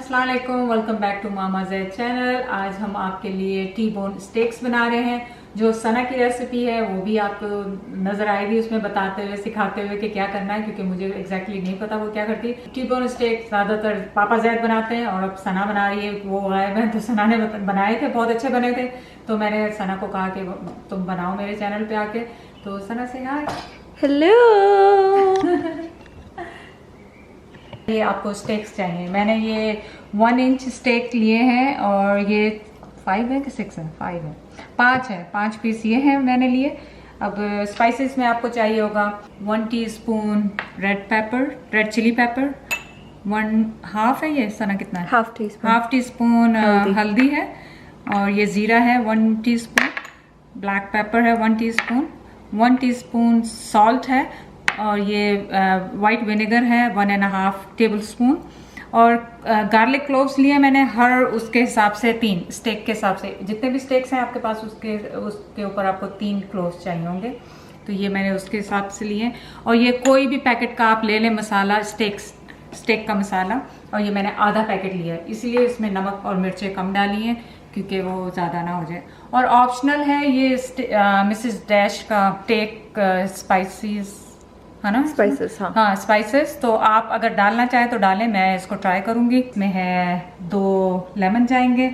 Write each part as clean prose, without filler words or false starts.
अस्सलाम वालेकुम, welcome back to Mama Zaid channel. आज हम आपके लिए टी बोन स्टेक्स बना रहे हैं। जो सना की रेसिपी है वो भी आपको नजर आएगी उसमें बताते हुए सिखाते हुए कि क्या करना है, क्योंकि मुझे एग्जैक्टली नहीं पता वो क्या करती। टी बोन स्टेक ज़्यादातर पापा ज़ैद बनाते हैं और अब सना बना रही है। वो गायब है तो सना ने बनाए थे, बहुत अच्छे बने थे। तो मैंने सना को कहा कि तुम बनाओ मेरे चैनल पे आके। तो सना से हाय। हेलो। ये आपको स्टेक्स चाहिए। मैंने ये 1 इंच स्टेक लिए हैं और ये 5 है कि 6 है, 5 है, 5 है, 5 पीस ये हैं मैंने लिए। अब स्पाइसेस में आपको चाहिए होगा 1 teaspoon red pepper, red chilli pepper, 1/2 है ये सना कितना है, हाफ टी स्पून हल्दी है, और ये जीरा है 1 टीस्पून, ब्लैक पेपर है 1 टीस्पून, 1 टीस्पून सॉल्ट है, और ये वाइट विनेगर है 1.5 टेबल स्पून, और गार्लिक क्लोव्स लिए मैंने हर उसके हिसाब से 3 स्टेक के हिसाब से। जितने भी स्टेक्स हैं आपके पास उसके ऊपर आपको 3 क्लोव्स चाहिए होंगे, तो ये मैंने उसके हिसाब से लिए। और ये कोई भी पैकेट का आप ले लें मसाला, स्टेक का मसाला, और ये मैंने आधा पैकेट लिया है, इसीलिए इसमें नमक और मिर्चें कम डाली हैं क्योंकि वो ज़्यादा ना हो जाए। और ऑप्शनल है ये मिसेस डैश का टेक स्पाइसेस है ना, स्पाइसेस। हाँ स्पाइसेस। तो आप अगर डालना चाहें तो डालें, मैं इसको ट्राई करूंगी। इसमें है 2 लेमन जाएंगे।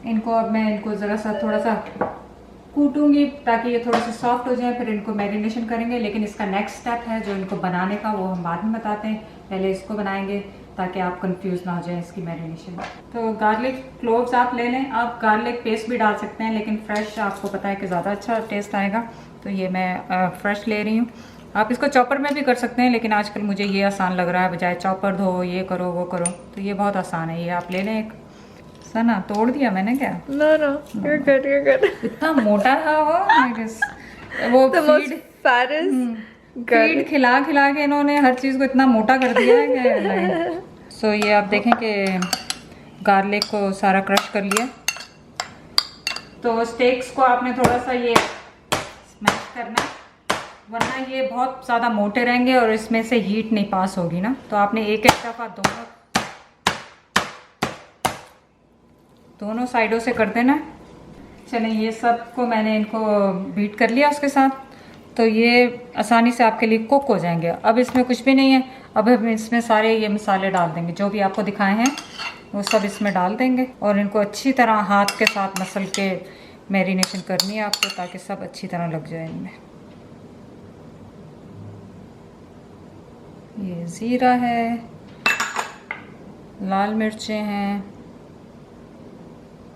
इनको अब मैं इनको ज़रा सा थोड़ा सा कूटूंगी ताकि ये थोड़े से सॉफ्ट हो जाए, फिर इनको मैरिनेशन करेंगे। लेकिन इसका नेक्स्ट स्टेप है जो इनको बनाने का, वो हम बाद में बताते हैं। पहले इसको बनाएंगे ताकि आप कंफ्यूज ना हो जाए इसकी मैरिनेशन। तो गार्लिक क्लोव्स आप ले लें। आप गार्लिक पेस्ट भी डाल सकते हैं, लेकिन फ्रेश आपको पता है कि ज़्यादा अच्छा टेस्ट आएगा, तो ये मैं फ्रेश ले रही हूँ। आप इसको चॉपर में भी कर सकते हैं, लेकिन आजकल मुझे ये आसान लग रहा है, बजाय चॉपर धो ये करो वो करो, तो ये बहुत आसान है। ये आप ले लें एक। सना तोड़ दिया मैंने क्या? No you're good. इतना मोटा था वो फीड खिला खिला के इन्होंने हर चीज़ को इतना मोटा कर दिया है कि सो ये आप देखें कि गार्लिक को सारा क्रश कर लिया। तो स्टेक्स को आपने थोड़ा सा ये स्मैश करना, वरना ये बहुत ज़्यादा मोटे रहेंगे और इसमें से हीट नहीं पास होगी ना। तो आपने एक दफ़ा दोनों साइडों से कर देना। चलें, ये सब को मैंने इनको बीट कर लिया उसके साथ, तो ये आसानी से आपके लिए कुक हो जाएंगे। अब इसमें कुछ भी नहीं है, अब हम इसमें सारे ये मसाले डाल देंगे जो भी आपको दिखाए हैं, वो सब इसमें डाल देंगे। और इनको अच्छी तरह हाथ के साथ मसल के मैरिनेशन करनी है आपको, ताकि सब अच्छी तरह लग जाए इनमें। ये ज़ीरा है, लाल मिर्चें हैं,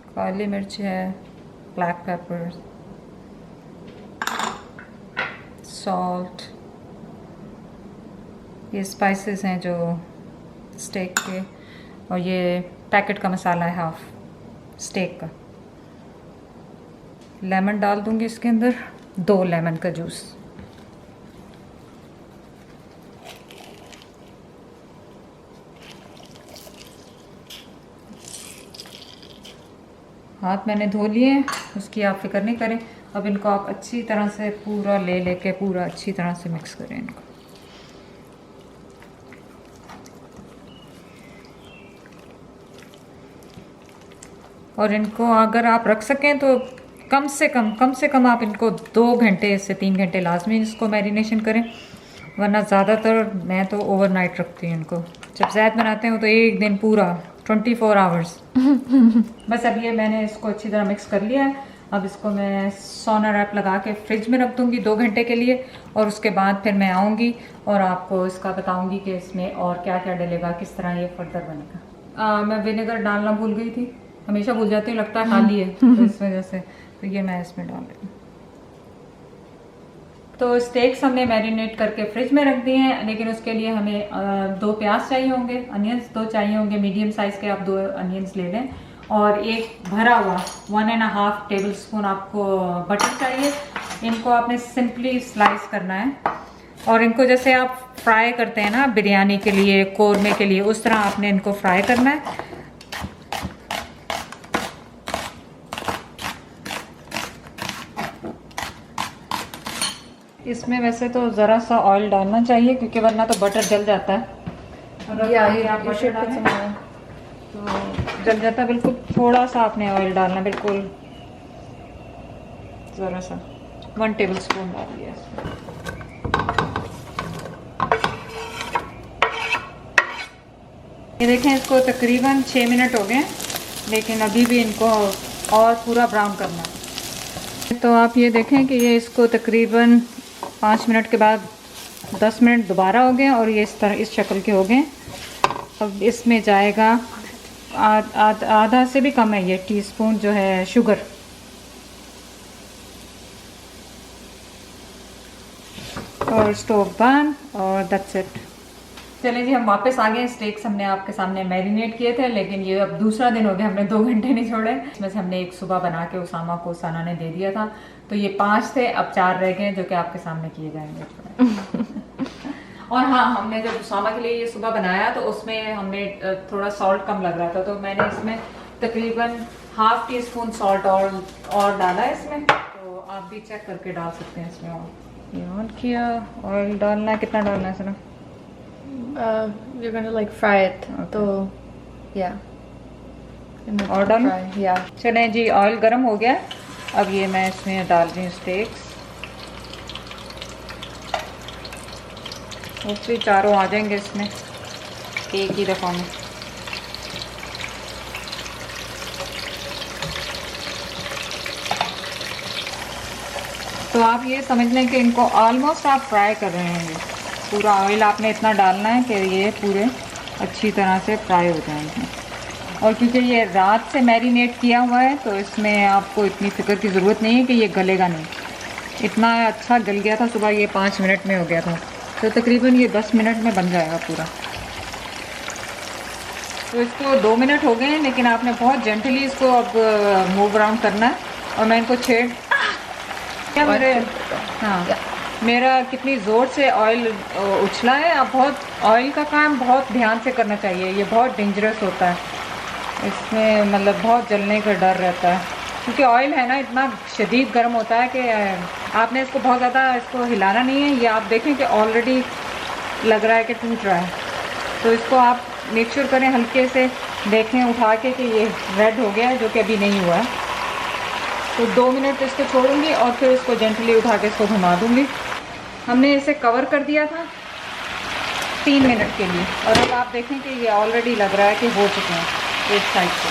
काली मिर्च है, ब्लैक पेपर, सॉल्ट, ये स्पाइसेस हैं जो स्टेक के, और ये पैकेट का मसाला है हाफ स्टेक का। लेमन डाल दूंगी इसके अंदर, 2 लेमन का जूस। हाथ मैंने धो लिए, उसकी आप फिक्र नहीं करें। अब इनको आप अच्छी तरह से पूरा लेके पूरा अच्छी तरह से मिक्स करें इनको। और इनको अगर आप रख सकें तो कम से कम आप इनको 2 घंटे से 3 घंटे लाजमी इसको मैरिनेशन करें, वरना ज़्यादातर मैं तो ओवरनाइट रखती हूँ इनको। जब ज़्यादा बनाते हैं तो एक दिन पूरा 24 आवर्स। बस अब ये मैंने इसको अच्छी तरह मिक्स कर लिया है। अब इसको मैं सोना रैप लगा के फ्रिज में रख दूँगी 2 घंटे के लिए, और उसके बाद फिर मैं आऊँगी और आपको इसका बताऊँगी कि इसमें और क्या क्या डलेगा, किस तरह ये फर्दर बनेगा। मैं विनेगर डालना भूल गई थी, हमेशा भूल जाती हूँ, लगता है खाली है तो इस वजह से, तो ये मैं इसमें डाल रही हूँ। तो स्टेक्स हमने मैरिनेट करके फ्रिज में रख दिए हैं, लेकिन उसके लिए हमें 2 प्याज चाहिए होंगे, अनियंस 2 चाहिए होंगे, मीडियम साइज़ के आप 2 अनियंस ले लें, और एक भरा हुआ 1.5 टेबल स्पून आपको बटर चाहिए। इनको आपने सिंपली स्लाइस करना है, और इनको जैसे आप फ्राई करते हैं ना बिरयानी के लिए, कोरमे के लिए, उस तरह आपने इनको फ्राई करना है। इसमें वैसे तो ज़रा सा ऑयल डालना चाहिए, क्योंकि वरना तो बटर जल जाता है। अगर आप बटर डालें तो जल जाता बिल्कुल, थोड़ा सा आपने ऑयल डालना, बिल्कुल ज़रा सा 1 टेबल स्पून डालिए इसमें। ये देखें, इसको तकरीबन 6 मिनट हो गए, लेकिन अभी भी इनको और पूरा ब्राउन करना है। तो आप ये देखें कि ये इसको तकरीबन 5 मिनट के बाद 10 मिनट दोबारा हो गए और ये इस तरह इस शक्ल के हो गए। अब इसमें जाएगा आधा से भी कम है ये टीस्पून जो है शुगर, और स्टोव बंद, और दैट्स इट। चलिए जी, हम वापस आ गए। स्टेक्स हमने आपके सामने मैरिनेट किए थे, लेकिन ये अब दूसरा दिन हो गया, हमने 2 घंटे नहीं छोड़े। इसमें से हमने एक सुबह बना के उसामा को सना ने दे दिया था, तो ये 5 थे, अब 4 रह गए जो कि आपके सामने किए जाएंगे। और हाँ, हमने जब उसामा के लिए ये सुबह बनाया तो उसमें हमें थोड़ा सॉल्ट कम लग रहा था, तो मैंने इसमें तकरीबन ½ टीस्पून सॉल्ट और डाला है इसमें। तो आप भी चेक करके डाल सकते हैं इसमें। और ये ऑन किया, ऑयल डालना है, कितना डालना है सना? You're gonna like fry it. Okay. तो yeah. और डालूं? Yeah. चलें जी, ऑयल गर्म हो गया। अब ये मैं इसमें डाल रही हूँ स्टेक्स। उससे चारों आ जाएंगे इसमें एक ही दफ़ा में। तो आप ये समझ लें कि इनको ऑलमोस्ट आप फ्राई कर रहे हैं। पूरा ऑयल आपने इतना डालना है कि ये पूरे अच्छी तरह से फ्राई हो जाएंगे। और क्योंकि ये रात से मैरिनेट किया हुआ है तो इसमें आपको इतनी फिक्र की ज़रूरत नहीं है कि ये गलेगा नहीं। इतना अच्छा गल गया था सुबह, ये 5 मिनट में हो गया था, तो तकरीबन ये 10 मिनट में बन जाएगा पूरा। तो इसको 2 मिनट हो गए हैं, लेकिन आपने बहुत जेंटली इसको अब मूव अराउंड करना है। और मैं इनको क्या मेरे मेरा कितनी ज़ोर से ऑयल उछला है। अब बहुत ऑयल का काम बहुत ध्यान से करना चाहिए, ये बहुत डेंजरस होता है, इसमें मतलब बहुत जलने का डर रहता है, क्योंकि ऑयल है ना इतना शदीद गर्म होता है कि आपने इसको बहुत ज़्यादा इसको हिलाना नहीं है। ये आप देखें कि ऑलरेडी लग रहा है कि टूट रहा है, तो इसको आप मेक श्योर करें, हल्के से देखें उठा के कि ये रेड हो गया है, जो कि अभी नहीं हुआ है। तो 2 मिनट इसको छोड़ूंगी और फिर इसको जेंटली उठा के इसको घुमा दूंगी। हमने इसे कवर कर दिया था 3 मिनट के लिए, और अब आप देखें कि ये ऑलरेडी लग रहा है कि हो चुके हैं एक साइड से।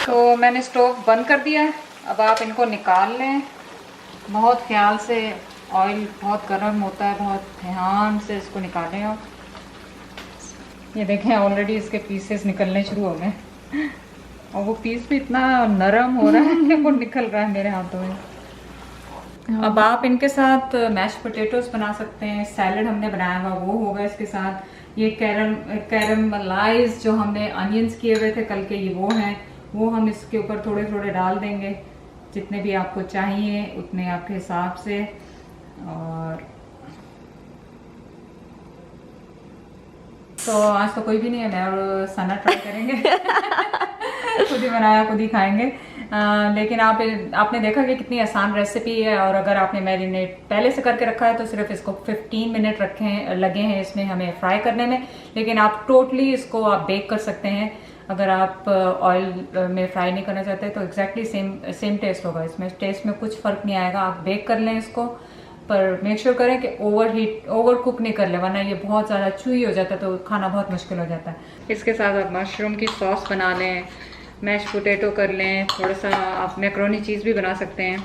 तो मैंने स्टोव बंद कर दिया है। अब आप इनको निकाल लें, बहुत ख्याल से, ऑयल बहुत गर्म होता है, बहुत ध्यान से इसको निकालें। और ये देखें ऑलरेडी इसके पीसेस निकलने शुरू हो गए, और वो पीस भी इतना नरम हो रहा है कि वो निकल रहा है मेरे हाथों में। अब आप इनके साथ मैश पोटैटोस बना सकते हैं, सैलड हमने बनाया हुआ वो होगा इसके साथ। ये कैरमलाइज जो हमने अनियंस किए हुए थे कल के, ये वो हैं, वो हम इसके ऊपर थोड़े थोड़े डाल देंगे, जितने भी आपको चाहिए उतने आपके हिसाब से। और तो आज तो कोई भी नहीं है, मैं और सना ट्राई करेंगे। खुद ही बनाया खुद ही खाएंगे। लेकिन आपने देखा कि कितनी आसान रेसिपी है, और अगर आपने मैरिनेट पहले से करके रखा है तो सिर्फ इसको 15 मिनट लगे हैं इसमें हमें फ्राई करने में। लेकिन आप टोटली इसको आप बेक कर सकते हैं। अगर आप ऑयल में फ्राई नहीं करना चाहते तो एग्जैक्टली सेम टेस्ट होगा इसमें, टेस्ट में कुछ फ़र्क नहीं आएगा। आप बेक कर लें इसको, पर मेक श्योर करें कि ओवर कुक नहीं कर ले, वरना ये बहुत ज़्यादा चूई हो जाता है तो खाना बहुत मुश्किल हो जाता है। इसके साथ आप मशरूम की सॉस बना लें, मैश पोटैटो कर लें, थोड़ा सा आप मैक्रोनी चीज़ भी बना सकते हैं।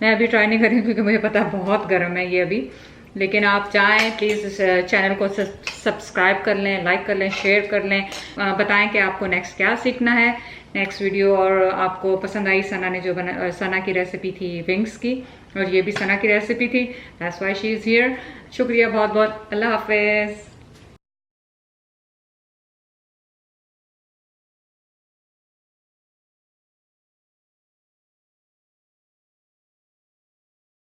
मैं अभी ट्राई नहीं कर रही हूँ क्योंकि मुझे पता है बहुत गर्म है ये अभी। लेकिन आप चाहें प्लीज़ इस चैनल को सब्सक्राइब कर लें, लाइक कर लें, शेयर कर लें, बताएं कि आपको नेक्स्ट क्या सीखना है नेक्स्ट वीडियो। और आपको पसंद आई सना ने जो सना की रेसिपी थी विंग्स की, और ये भी सना की रेसिपी थी, that's why she is here. शुक्रिया बहुत बहुत, अल्लाह हाफिज़।